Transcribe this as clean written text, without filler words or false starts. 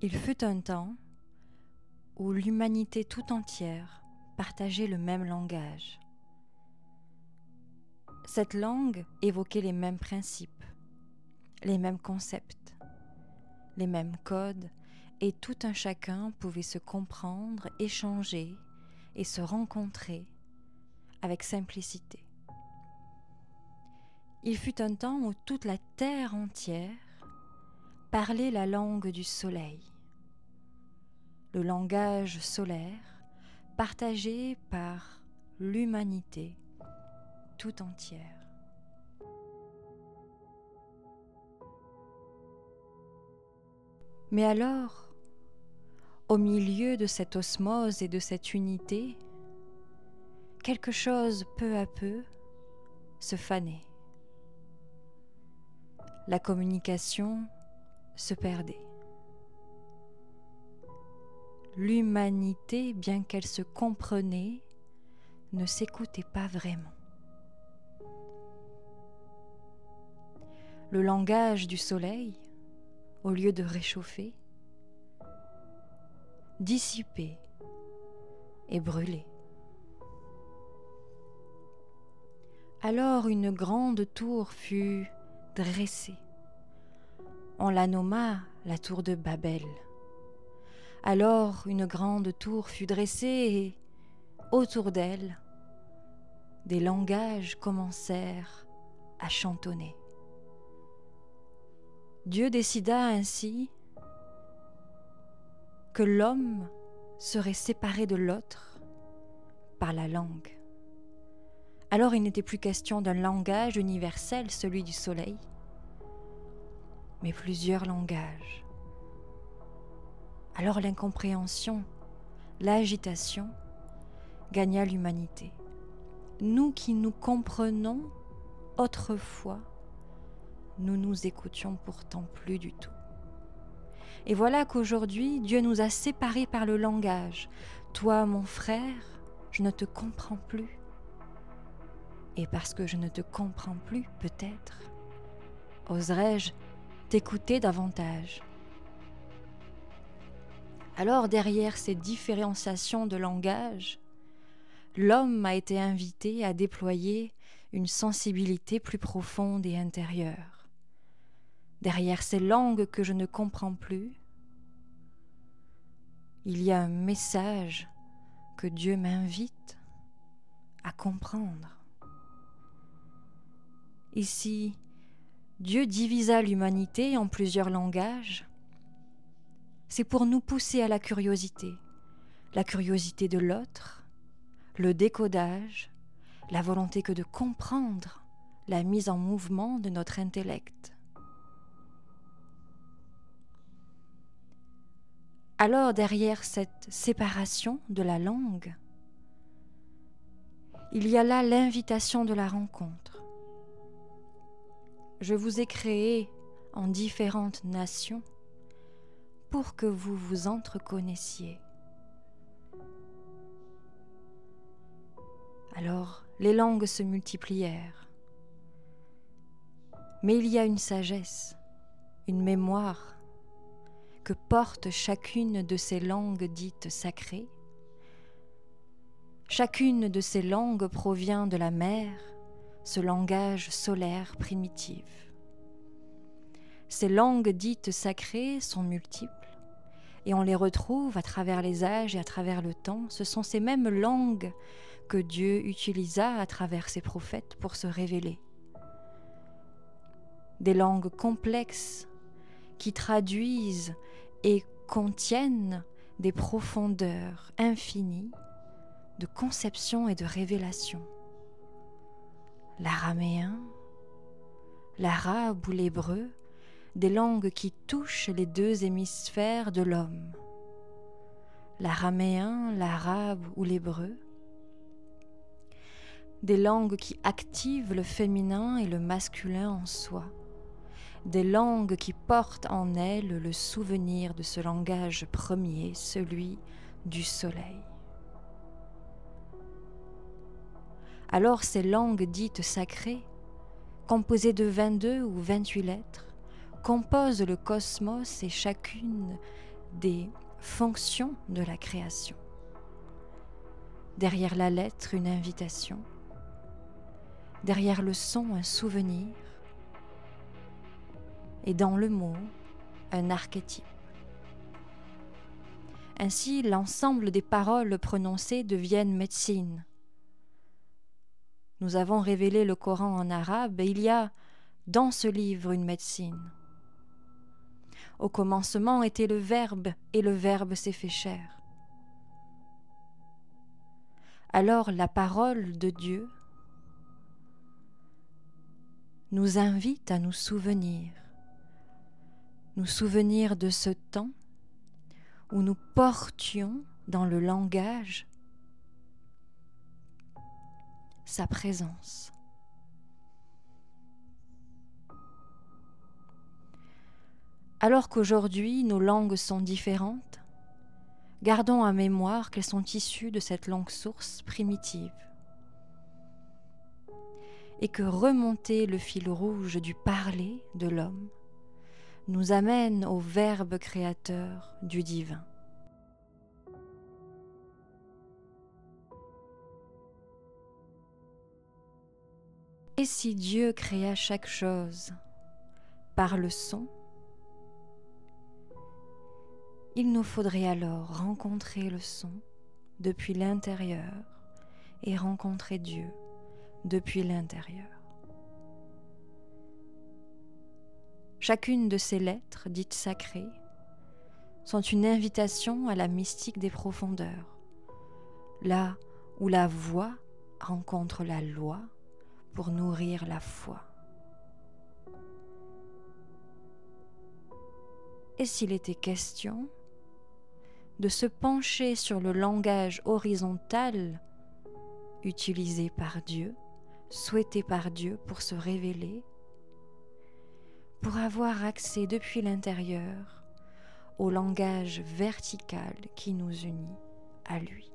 Il fut un temps où l'humanité tout entière partageait le même langage. Cette langue évoquait les mêmes principes, les mêmes concepts, les mêmes codes, et tout un chacun pouvait se comprendre, échanger et se rencontrer avec simplicité. Il fut un temps où toute la terre entière parlait la langue du soleil, le langage solaire partagé par l'humanité tout entière. Mais alors, au milieu de cette osmose et de cette unité, quelque chose peu à peu se fanait. La communication se perdait. L'humanité, bien qu'elle se comprenait, ne s'écoutait pas vraiment. Le langage du soleil, au lieu de réchauffer, dissipait et brûlait. Alors une grande tour fut dressée. On la nomma la tour de Babel. Alors une grande tour fut dressée et autour d'elle, des langages commencèrent à chantonner. Dieu décida ainsi que l'homme serait séparé de l'autre par la langue. Alors il n'était plus question d'un langage universel, celui du soleil, mais plusieurs langages. Alors l'incompréhension, l'agitation gagna l'humanité. Nous qui nous comprenons autrefois, nous nous écoutions pourtant plus du tout. Et voilà qu'aujourd'hui, Dieu nous a séparés par le langage. Toi, mon frère, je ne te comprends plus. Et parce que je ne te comprends plus, peut-être, oserais-je t'écouter davantage. Alors, derrière ces différenciations de langage, l'homme a été invité à déployer une sensibilité plus profonde et intérieure. Derrière ces langues que je ne comprends plus, il y a un message que Dieu m'invite à comprendre. Ici, Dieu divisa l'humanité en plusieurs langages. C'est pour nous pousser à la curiosité de l'autre, le décodage, la volonté que de comprendre, la mise en mouvement de notre intellect. Alors, derrière cette séparation de la langue, il y a là l'invitation de la rencontre. Je vous ai créé en différentes nations pour que vous vous entreconnaissiez. Alors, les langues se multiplièrent. Mais il y a une sagesse, une mémoire que porte chacune de ces langues dites sacrées. Chacune de ces langues provient de la mer, ce langage solaire primitif. Ces langues dites sacrées sont multiples et on les retrouve à travers les âges et à travers le temps. Ce sont ces mêmes langues que Dieu utilisa à travers ses prophètes pour se révéler. Des langues complexes qui traduisent et contiennent des profondeurs infinies de conception et de révélation. L'araméen, l'arabe ou l'hébreu, des langues qui touchent les deux hémisphères de l'homme. L'araméen, l'arabe ou l'hébreu, des langues qui activent le féminin et le masculin en soi, des langues qui portent en elles le souvenir de ce langage premier, celui du soleil. Alors ces langues dites sacrées, composées de 22 ou 28 lettres, composent le cosmos et chacune des fonctions de la création. Derrière la lettre, une invitation. Derrière le son, un souvenir. Et dans le mot, un archétype. Ainsi, l'ensemble des paroles prononcées deviennent médecine. Nous avons révélé le Coran en arabe et il y a dans ce livre une médecine. Au commencement était le Verbe et le Verbe s'est fait chair. Alors la parole de Dieu nous invite à nous souvenir de ce temps où nous portions dans le langage sa présence. Alors qu'aujourd'hui nos langues sont différentes, gardons en mémoire qu'elles sont issues de cette langue source primitive et que remonter le fil rouge du parler de l'homme nous amène au Verbe créateur du divin. Et si Dieu créa chaque chose par le son, il nous faudrait alors rencontrer le son depuis l'intérieur et rencontrer Dieu depuis l'intérieur. Chacune de ces lettres dites sacrées sont une invitation à la mystique des profondeurs, là où la voix rencontre la loi pour nourrir la foi. Et s'il était question de se pencher sur le langage horizontal utilisé par Dieu, souhaité par Dieu pour se révéler, pour avoir accès depuis l'intérieur au langage vertical qui nous unit à lui.